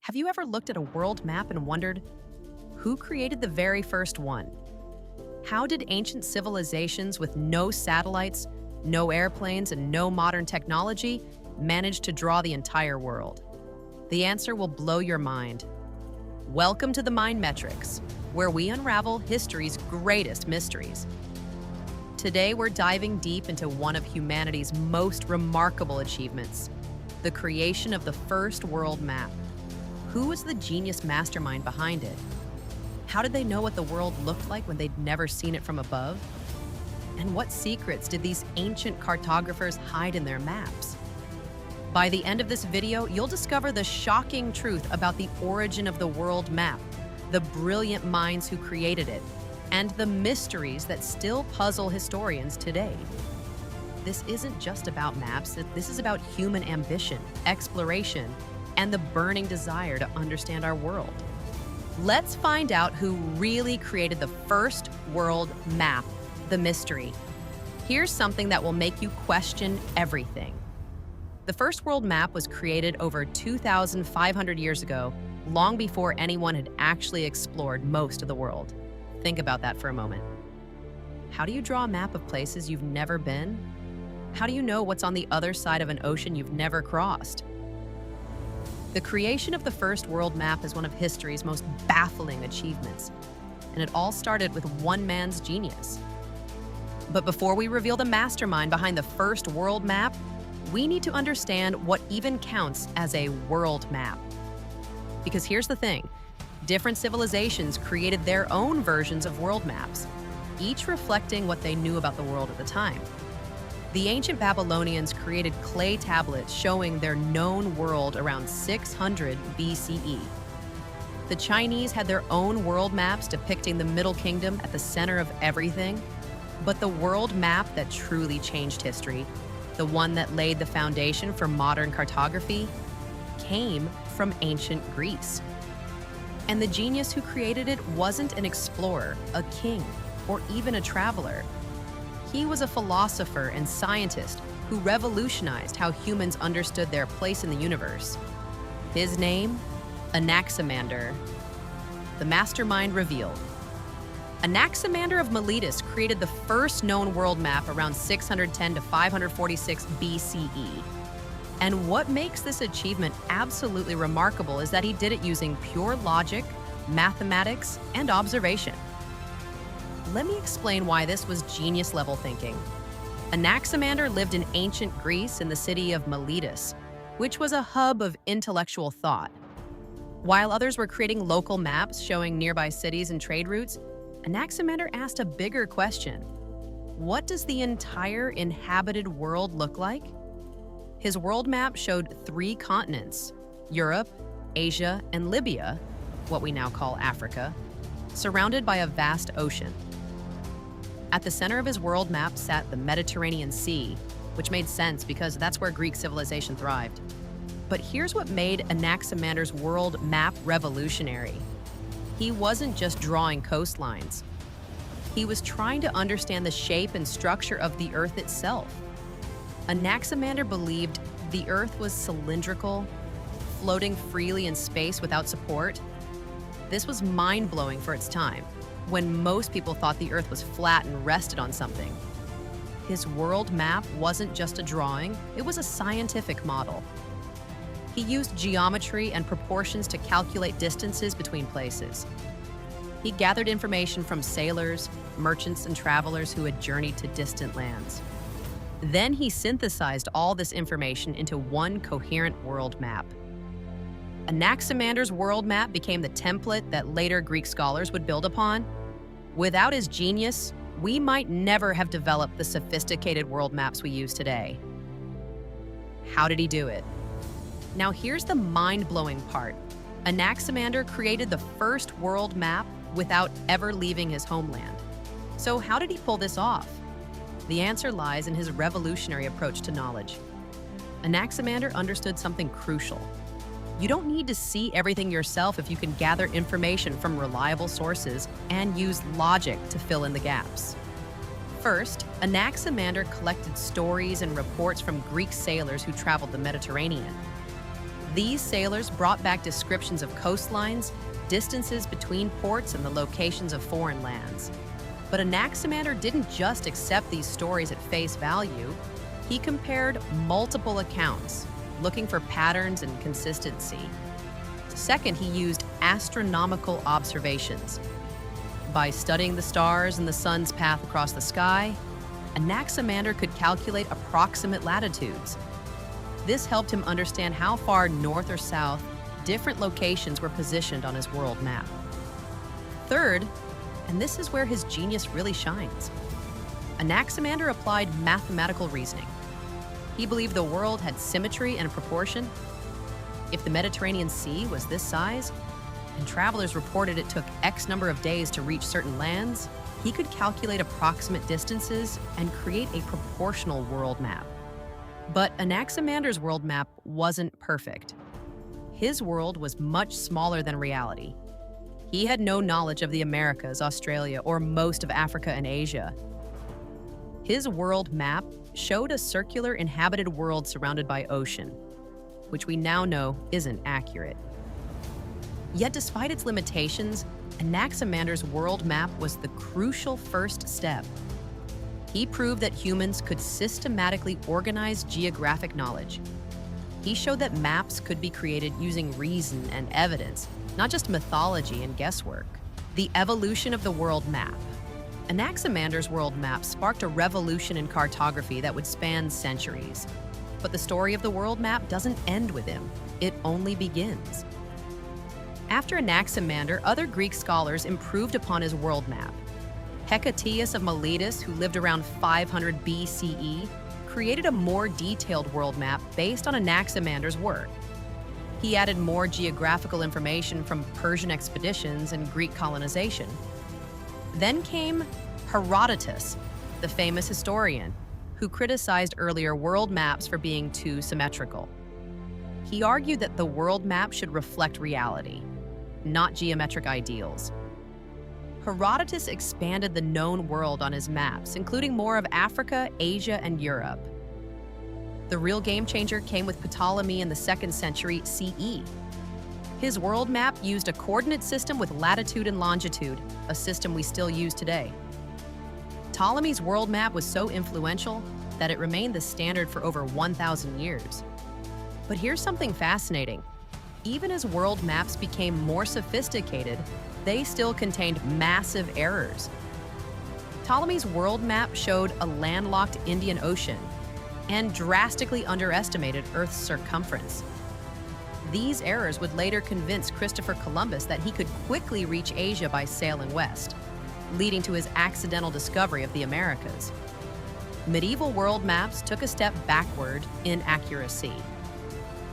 Have you ever looked at a world map and wondered, who created the very first one? How did ancient civilizations with no satellites, no airplanes, and no modern technology manage to draw the entire world? The answer will blow your mind. Welcome to the Mind Metrics, where we unravel history's greatest mysteries. Today, we're diving deep into one of humanity's most remarkable achievements, the creation of the first world map. Who was the genius mastermind behind it? How did they know what the world looked like when they'd never seen it from above? And what secrets did these ancient cartographers hide in their maps? By the end of this video, you'll discover the shocking truth about the origin of the world map, the brilliant minds who created it, and the mysteries that still puzzle historians today. This isn't just about maps, this is about human ambition, exploration, and the burning desire to understand our world. Let's find out who really created the first world map, the mystery. Here's something that will make you question everything. The first world map was created over 2,500 years ago, long before anyone had actually explored most of the world. Think about that for a moment. How do you draw a map of places you've never been? How do you know what's on the other side of an ocean you've never crossed? The creation of the first world map is one of history's most baffling achievements, and it all started with one man's genius. But before we reveal the mastermind behind the first world map, we need to understand what even counts as a world map. Because here's the thing, different civilizations created their own versions of world maps, each reflecting what they knew about the world at the time. The ancient Babylonians created clay tablets showing their known world around 600 BCE. The Chinese had their own world maps depicting the Middle Kingdom at the center of everything. But the world map that truly changed history, the one that laid the foundation for modern cartography, came from ancient Greece. And the genius who created it wasn't an explorer, a king, or even a traveler. He was a philosopher and scientist who revolutionized how humans understood their place in the universe. His name? Anaximander. The mastermind revealed. Anaximander of Miletus created the first known world map around 610 to 546 BCE. And what makes this achievement absolutely remarkable is that he did it using pure logic, mathematics, and observation. Let me explain why this was genius-level thinking. Anaximander lived in ancient Greece in the city of Miletus, which was a hub of intellectual thought. While others were creating local maps showing nearby cities and trade routes, Anaximander asked a bigger question. What does the entire inhabited world look like? His world map showed 3 continents, Europe, Asia, and Libya, what we now call Africa, surrounded by a vast ocean. At the center of his world map sat the Mediterranean Sea, which made sense because that's where Greek civilization thrived. But here's what made Anaximander's world map revolutionary. He wasn't just drawing coastlines. He was trying to understand the shape and structure of the Earth itself. Anaximander believed the Earth was cylindrical, floating freely in space without support. This was mind-blowing for its time, when most people thought the Earth was flat and rested on something. His world map wasn't just a drawing, it was a scientific model. He used geometry and proportions to calculate distances between places. He gathered information from sailors, merchants, and travelers who had journeyed to distant lands. Then he synthesized all this information into one coherent world map. Anaximander's world map became the template that later Greek scholars would build upon. Without his genius, we might never have developed the sophisticated world maps we use today. How did he do it? Now here's the mind-blowing part. Anaximander created the first world map without ever leaving his homeland. So how did he pull this off? The answer lies in his revolutionary approach to knowledge. Anaximander understood something crucial. You don't need to see everything yourself if you can gather information from reliable sources and use logic to fill in the gaps. First, Anaximander collected stories and reports from Greek sailors who traveled the Mediterranean. These sailors brought back descriptions of coastlines, distances between ports, and the locations of foreign lands. But Anaximander didn't just accept these stories at face value. He compared multiple accounts, looking for patterns and consistency. Second, he used astronomical observations. By studying the stars and the sun's path across the sky, Anaximander could calculate approximate latitudes. This helped him understand how far north or south different locations were positioned on his world map. Third, and this is where his genius really shines, Anaximander applied mathematical reasoning. He believed the world had symmetry and proportion. If the Mediterranean Sea was this size, and travelers reported it took X number of days to reach certain lands, he could calculate approximate distances and create a proportional world map. But Anaximander's world map wasn't perfect. His world was much smaller than reality. He had no knowledge of the Americas, Australia, or most of Africa and Asia. His world map showed a circular inhabited world surrounded by ocean, which we now know isn't accurate. Yet despite its limitations, Anaximander's world map was the crucial first step. He proved that humans could systematically organize geographic knowledge. He showed that maps could be created using reason and evidence, not just mythology and guesswork. The evolution of the world map. Anaximander's world map sparked a revolution in cartography that would span centuries. But the story of the world map doesn't end with him. It only begins. After Anaximander, other Greek scholars improved upon his world map. Hecataeus of Miletus, who lived around 500 BCE, created a more detailed world map based on Anaximander's work. He added more geographical information from Persian expeditions and Greek colonization. Then came Herodotus, the famous historian, who criticized earlier world maps for being too symmetrical. He argued that the world map should reflect reality, not geometric ideals. Herodotus expanded the known world on his maps, including more of Africa, Asia, and Europe. The real game changer came with Ptolemy in the 2nd century CE. His world map used a coordinate system with latitude and longitude, a system we still use today. Ptolemy's world map was so influential that it remained the standard for over 1,000 years. But here's something fascinating. Even as world maps became more sophisticated, they still contained massive errors. Ptolemy's world map showed a landlocked Indian Ocean and drastically underestimated Earth's circumference. These errors would later convince Christopher Columbus that he could quickly reach Asia by sailing west, leading to his accidental discovery of the Americas. Medieval world maps took a step backward in accuracy.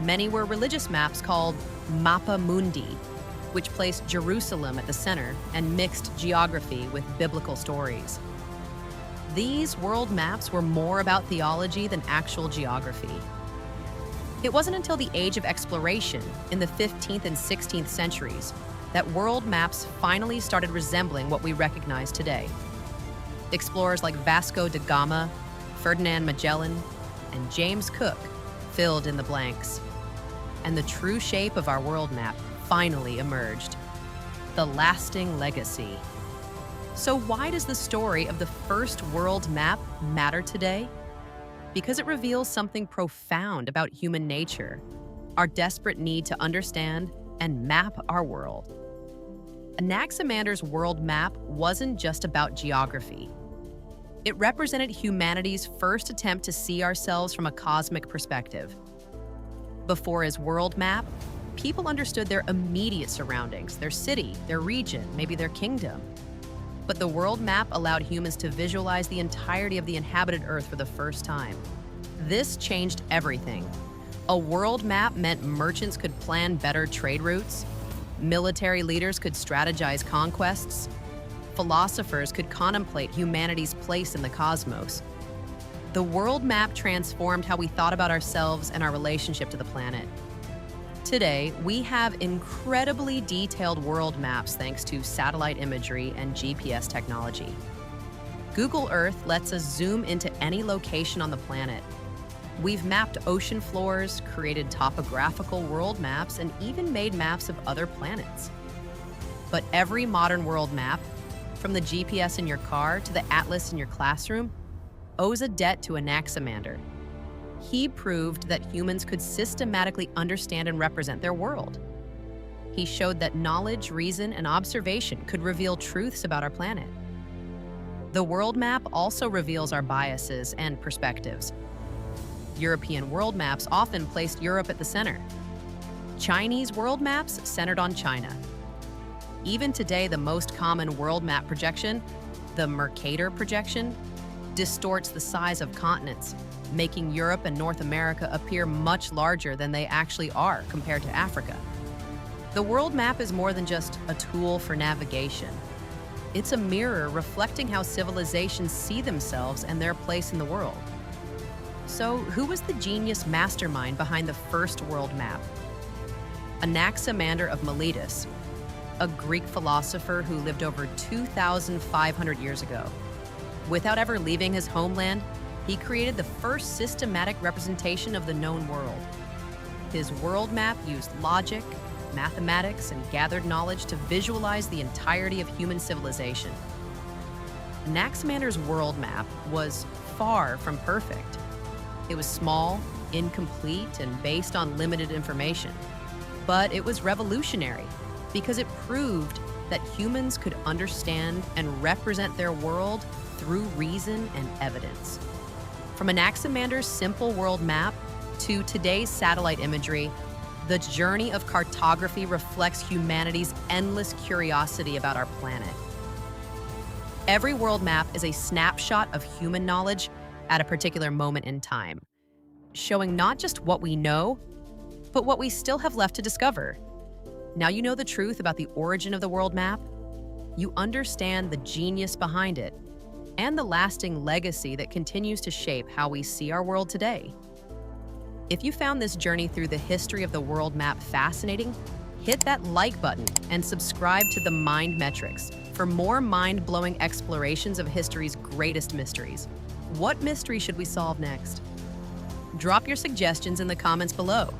Many were religious maps called Mappa Mundi, which placed Jerusalem at the center and mixed geography with biblical stories. These world maps were more about theology than actual geography. It wasn't until the age of exploration in the 15th and 16th centuries that world maps finally started resembling what we recognize today. Explorers like Vasco da Gama, Ferdinand Magellan, and James Cook filled in the blanks. And the true shape of our world map finally emerged. The lasting legacy. So why does the story of the first world map matter today? Because it reveals something profound about human nature, our desperate need to understand and map our world. Anaximander's world map wasn't just about geography. It represented humanity's first attempt to see ourselves from a cosmic perspective. Before his world map, people understood their immediate surroundings, their city, their region, maybe their kingdom. But the world map allowed humans to visualize the entirety of the inhabited Earth for the first time. This changed everything. A world map meant merchants could plan better trade routes, military leaders could strategize conquests, philosophers could contemplate humanity's place in the cosmos. The world map transformed how we thought about ourselves and our relationship to the planet. Today, we have incredibly detailed world maps thanks to satellite imagery and GPS technology. Google Earth lets us zoom into any location on the planet. We've mapped ocean floors, created topographical world maps, and even made maps of other planets. But every modern world map, from the GPS in your car to the atlas in your classroom, owes a debt to Anaximander. He proved that humans could systematically understand and represent their world. He showed that knowledge, reason, and observation could reveal truths about our planet. The world map also reveals our biases and perspectives. European world maps often placed Europe at the center. Chinese world maps centered on China. Even today, the most common world map projection, the Mercator projection, distorts the size of continents, making Europe and North America appear much larger than they actually are compared to Africa. The world map is more than just a tool for navigation. It's a mirror reflecting how civilizations see themselves and their place in the world. So, who was the genius mastermind behind the first world map? Anaximander of Miletus, a Greek philosopher who lived over 2,500 years ago. Without ever leaving his homeland, he created the first systematic representation of the known world. His world map used logic, mathematics, and gathered knowledge to visualize the entirety of human civilization. Anaximander's world map was far from perfect. It was small, incomplete, and based on limited information. But it was revolutionary because it proved that humans could understand and represent their world through reason and evidence. From Anaximander's simple world map to today's satellite imagery, the journey of cartography reflects humanity's endless curiosity about our planet. Every world map is a snapshot of human knowledge at a particular moment in time, showing not just what we know, but what we still have left to discover. Now you know the truth about the origin of the world map. You understand the genius behind it and the lasting legacy that continues to shape how we see our world today. If you found this journey through the history of the world map fascinating, hit that like button and subscribe to the Mind Metrics for more mind-blowing explorations of history's greatest mysteries. What mystery should we solve next? Drop your suggestions in the comments below.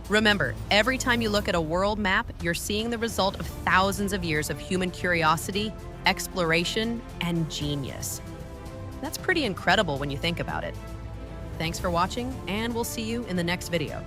Remember, every time you look at a world map, you're seeing the result of thousands of years of human curiosity, exploration, and genius. That's pretty incredible when you think about it. Thanks for watching, and we'll see you in the next video.